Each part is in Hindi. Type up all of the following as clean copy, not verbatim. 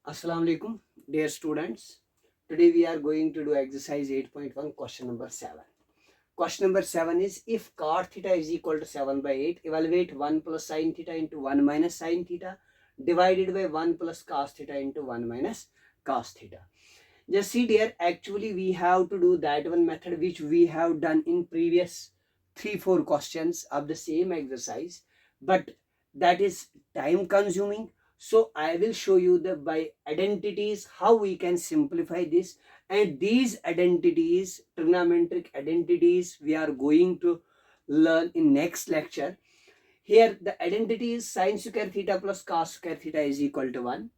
Assalamu alaikum, dear students. Today we are going to do exercise 8.1, question number 7. Question number 7 is, if cot theta is equal to 7 by 8, evaluate 1 plus sin theta into 1 minus sin theta divided by 1 plus cos theta into 1 minus cos theta. Just see dear, actually we have to do that one method which we have done in previous 3-4 questions of the same exercise, but that is time consuming. So I will show you the by identities how we can simplify this, and these identities, trigonometric identities, we are going to learn in next lecture. Here the identity is sin square theta plus cos square theta is equal to 1,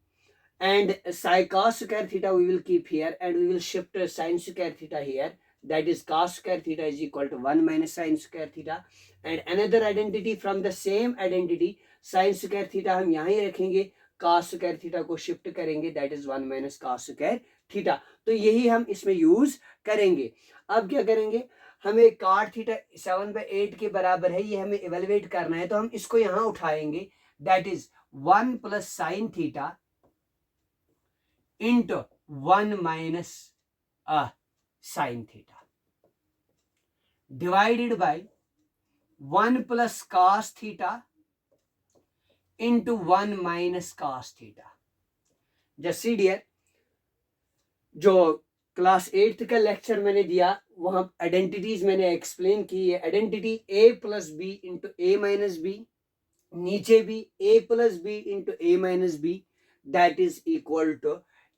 and psi cos square theta we will keep here, and we will shift sin square theta here. That is cos square theta is equal to 1 minus sin square theta. And another identity from the same identity, sin square theta हम यहाँ ही रखेंगे, cos square theta को शिफ्ट करेंगे, that is 1 minus cos square theta. तो यही हम इसमें यूज करेंगे. अब क्या करेंगे, हमें cot theta 7 by 8 के बराबर है, ये हमें इवेलुएट करना है, तो हम इसको यहाँ उठाएंगे, that is 1 plus sin theta into 1 minus sin theta divided by 1 plus cos theta into 1 minus cos theta. Just see dear, जो क्लास 8th का लेक्चर मैंने दिया वहां आइडेंटिटीज मैंने एक्सप्लेन की है. Identity a plus B into A minus B, नीचे भी a plus B into A minus B, that is equal to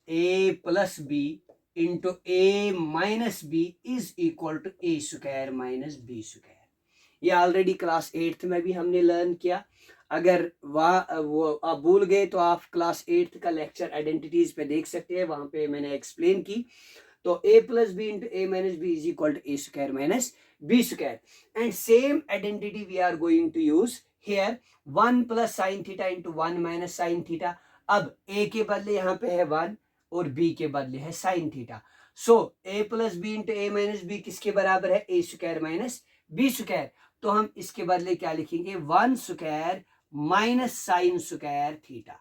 a plus b into a minus b is equal to a square minus b square. ये ऑलरेडी क्लास 8th में भी हमने लर्न किया. अगर वो आप भूल गए तो आप क्लास 8th का लेक्चर आइडेंटिटीज पे देख सकते हैं, वहां पे मैंने एक्सप्लेन की. तो a plus b into a minus b is equal to a square minus b square. And same identity we are going to use here, 1 plus sin theta into 1 minus sin theta. अब a के बदले यहाँ पे है 1 और b के बदले है sin theta. So a plus B into A minus B किसके बराबर है, a square minus B square. तो हम इसके बदले क्या लिखेंगे, 1 square minus sine square theta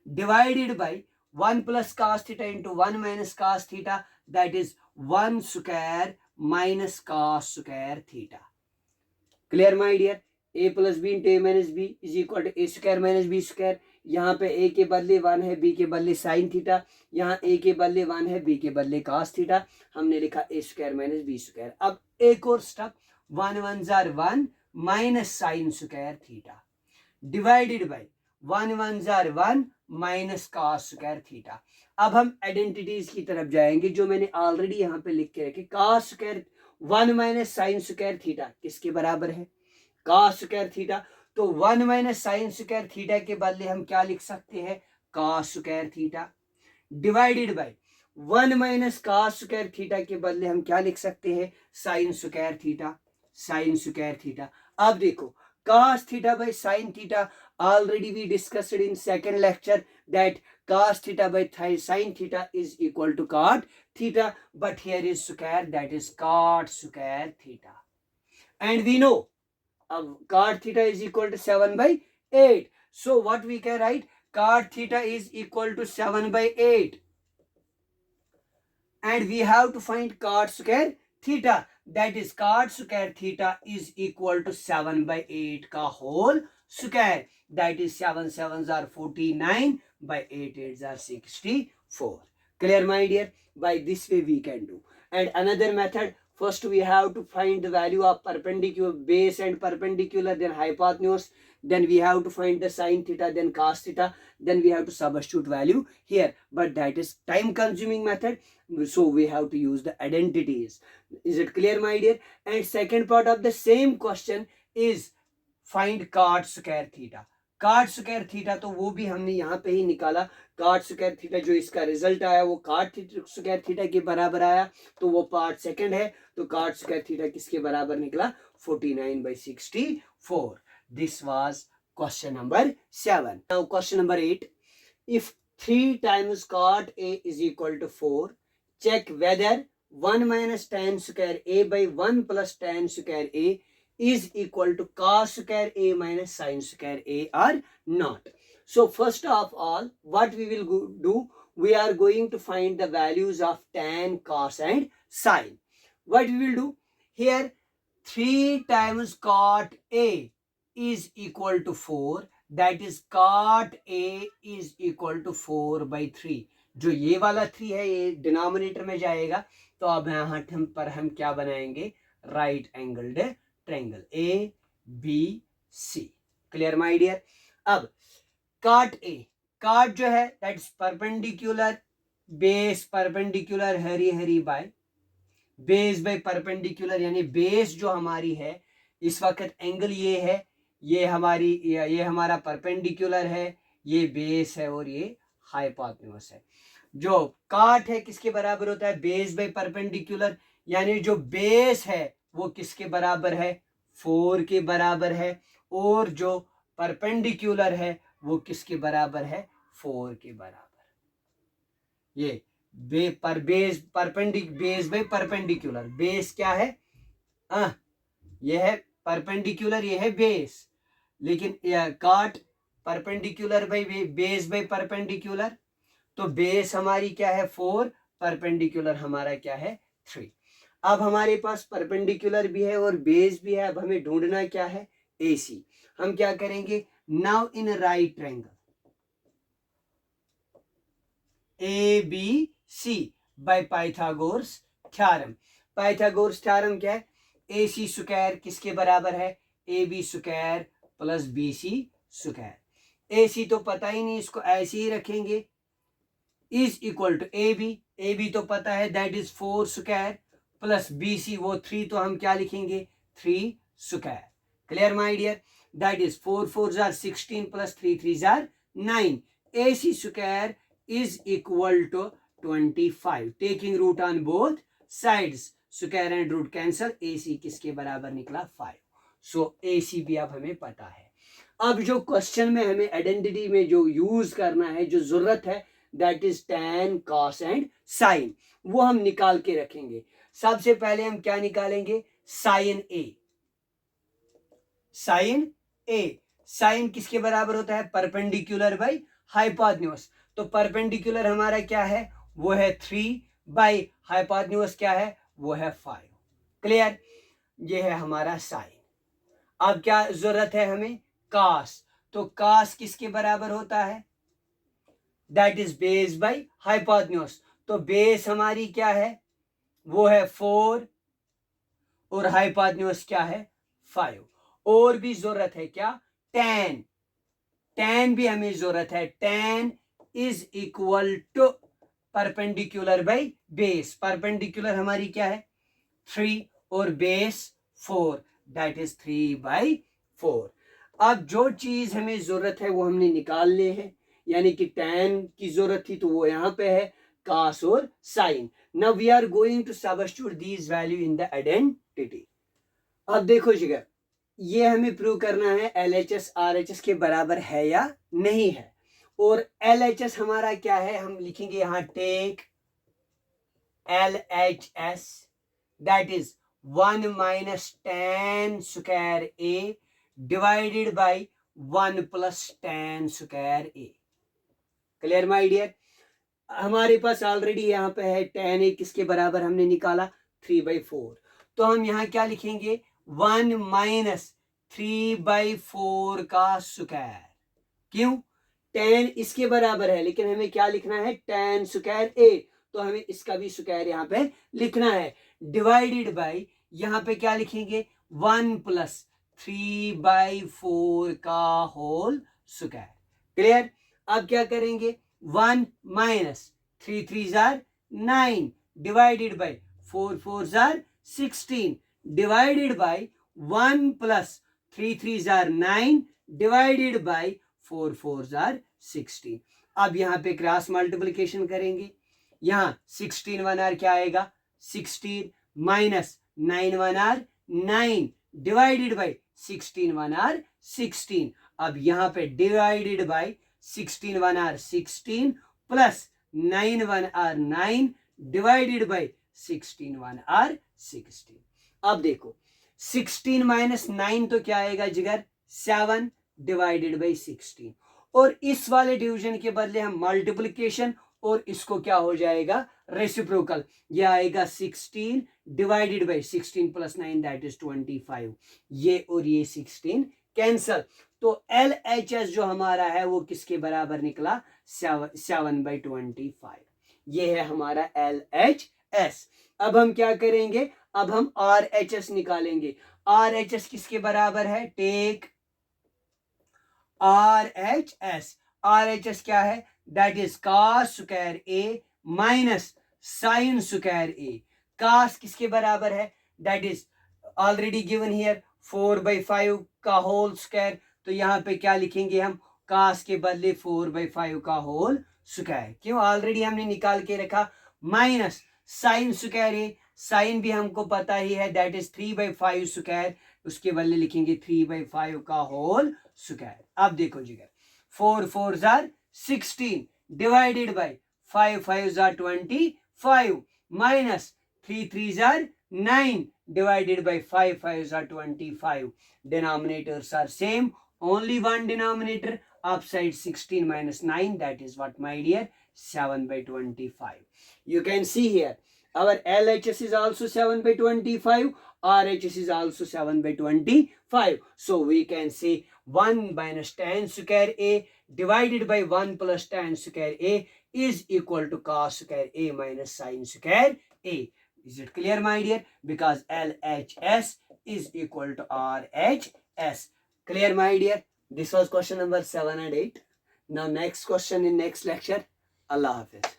divided by 1 plus cos theta into 1 minus cos theta, that is 1 square minus cos square theta. Clear my dear, a plus B into A minus B is equal to A square minus B square. यहाँ पे a के बदले 1 है, b के बदले साइन थीटा, यहाँ a के बदले 1 है, b के बदले कास थीटा, हमने लिखा a square minus B square. अब एक और स्टेप, 1 1 जार 1 minus sine square theta divided by 1 1 जार 1 माइनस कास स्क्वायर थीटा. अब हम आइडेंटिटीज की तरफ जाएंगे जो मैंने ऑलरेडी यहाँ पे लिख के रखे. Cos square 1 minus sine square theta किसके बराबर है, कास स्क्वायर थीटा. तो 1 माइनस साइन स्क्वायर थीटा के बदले हम क्या लिख सकते हैं, cos square theta divided by 1 minus cos square theta के बदले हम क्या लिख सकते हैं, sine square theta, sine square theta. अब देखो, cos theta by sin theta already we discussed in second lecture that cos theta by sin theta is equal to cot theta, but here is square, that is cot square theta. And we know cot theta is equal to 7 by 8. So what we can write, cot theta is equal to 7 by 8, and we have to find cot square theta, that is cot square theta is equal to 7 by 8 का whole square, that is 7 7s are 49 by 8 8s are 64. Clear my dear, by this way we can do. And another method, first we have to find the value of perpendicular base and perpendicular, then hypotenuse, then we have to find the sin theta, then cos theta, then we have to substitute value here, but that is time consuming method, so we have to use the identities. Is it clear my dear? And second part of the same question is find cot square theta. cot square theta तो वो भी हमने यहाँ पे ही निकाला. cot square theta जो इसका रिजल्ट आया वो cot square theta के बराबर आया, तो वो पार्ट सेकंड है. तो cot square theta किसके बराबर निकला, 49 by 64. This was question number 7. Now question number 8. If 3 times cot A is equal to 4, check whether 1 minus tan square A by 1 plus tan square A is equal to cos square A minus sin square A or not. So first of all, what we will do, we are going to find the values of tan, cos and sin. What we will do here, 3 times cot A is equal to 4, that is cot A is equal to 4/3. जो ये वाला 3 है ये डिनोमिनेटर में जाएगा, तो अब यहाँ पर हम क्या बनाएंगे, right angled triangle ABC. Clear my dear. अब cot A, cot जो है that is perpendicular base perpendicular हरी बाय बेस बाय परपेंडिकुलर, यानी बेस जो हमारी है इस वक्त एंगल ये है, ये हमारा परपेंडिकुलर है, ये बेस है और ये हाइपोटेन्यूस है. जो काट है किसके बराबर होता है, बेस बाय परपेंडिकुलर, यानी जो बेस है वो किसके बराबर है, 4 के बराबर है, और जो परपेंडिकुलर है वो किसके बराबर है, 4 के बराबर. ये बेस बाय परपेंडिकुलर, बेस क्या है, ये है परपेंडिकुलर, ये है बेस, लेकिन काट perpendicular by base by perpendicular, तो बेस हमारी क्या है 4, परपेंडिकुलर हमारा क्या है 3. अब हमारे पास परपेंडिकुलर भी है और बेस भी है, अब हमें ढूंढना क्या है, AC. हम क्या करेंगे, now in right triangle ABC by Pythagoras theorem. Pythagoras theorem क्या है, AC स्क्वायर किसके बराबर है, AB square plus BC square. AC तो पता ही नहीं, इसको ऐसे ही रखेंगे, इज इक्वल टू AB तो पता है that is 4 square plus BC वो 3, तो हम क्या लिखेंगे 3 square. Clear my dear. That is 4 4s are 16 plus 3 3s are 9. AC square is equal to 25. Taking root on both sides, square and root cancel, AC किसके बराबर निकला 5. So AC भी अब हमें पता है. अब जो क्वेश्चन में हमें आइडेंटिटी में जो यूज करना है, जो जरूरत है, that is tan, cos and sin, वो हम निकाल के रखेंगे. सबसे पहले हम क्या निकालेंगे, sin A. sin किसके बराबर होता है, परपेंडिकुलर बाय हाइपोटेन्यूस. तो परपेंडिकुलर हमारा क्या है, वो है 3 बाय हाइपोटेन्यूस क्या है, वो है 5. क्लियर. ये है हमारा साइन. अब क्या जरूरत है हमें, cos. तो cos किसके बराबर होता है, that is base by hypotenuse. तो बेस हमारी क्या है, वो है 4 और हाइपोटेन्यूस क्या है 5. और भी जरूरत है क्या, tan भी हमें जरूरत है. tan is equal to perpendicular by base. Perpendicular हमारी क्या है 3 और बेस 4, दैट इज 3/4. अब जो चीज हमें जरूरत है वो हमने निकाल ले है, यानी कि tan की जरूरत थी तो वो यहां पे है, cos और sin. Now we are going to substitute these value in the identity. अब देखो जी, ये हमें प्रूव करना है LHS RHS के बराबर है या नहीं है. और LHS हमारा क्या है, हम लिखेंगे यहां take LHS that is 1 minus tan square A divided by 1 plus tan square A. Clear my dear. हमारे पास ऑलरेडी यहाँ पे है tan A किसके बराबर हमने निकाला 3/4. तो हम यहाँ क्या लिखेंगे, 1 minus 3/4 का स्क्वायर. क्यों, tan इसके बराबर है, लेकिन हमें क्या लिखना है, tan स्क्वायर A, तो हमें इसका भी स्क्वायर यहाँ पे लिखना है. डिवाइडेड बाय, यहाँ पे क्या लिखेंगे, 1 plus 3/4 का होल स्क्वायर. क्लियर. अब क्या करेंगे, 1 minus 3 3s are 9 divided by 4 4s are 16 divided by 1 plus 3 3s are 9 divided by 4 4s are 16. अब यहाँ पे क्रॉस मल्टीप्लिकेशन करेंगे, यहाँ 16 1 आर क्या आएगा 16 minus 9 1 are 9 divided by 16 1 are 16. अब यहाँ पे divided by 16 1 are 16 plus 9 1 are 9 divided by 16 1 are 16. अब देखो 16 माइनस 9 तो क्या आएगा जिगर 7 डिवाइडेड बाय 16. और इस वाले डिवीजन के बदले हम मल्टीप्लिकेशन और इसको क्या हो जाएगा रेसिप्रोकल, ये आएगा 16 divided by 16 plus 9 that is 25, ये और ये 16 कैंसल। तो LHS जो हमारा है वो किसके बराबर निकला 7/25, ये है हमारा LHS। अब हम क्या करेंगे, अब हम RHS निकालेंगे। RHS किसके बराबर है, टेक RHS। RHS क्या है, that is cos square A minus sine square A। cos किसके बराबर है, that is already given here 4/5 का होल स्क्वायर, तो यहाँ पे क्या लिखेंगे हम, cos के बदले 4/5 का होल स्क्वायर, क्यों ऑलरेडी हमने निकाल के रखा, minus sine square A, sine भी हमको पता ही है दैट इज 3/5 स्क्वायर, उसके बदले लिखेंगे 3/5 का होल स्क्वायर। अब देखो जी, 4 4 जार 16 डिवाइडेड बाई 5 5 जार 25 माइनस 3 3 जार 9 divided by 5 5 are 25. Denominators are same, only one denominator, upside 16 minus 9, that is what my dear, 7/25. You can see here our LHS is also 7/25, RHS is also 7/25. So we can say 1 minus tan square A divided by 1 plus tan square A is equal to cos square A minus sin square A. Is it clear, my dear? Because LHS is equal to RHS. Clear, my dear? This was question number 7 and 8. Now next question in next lecture. Allah Hafiz.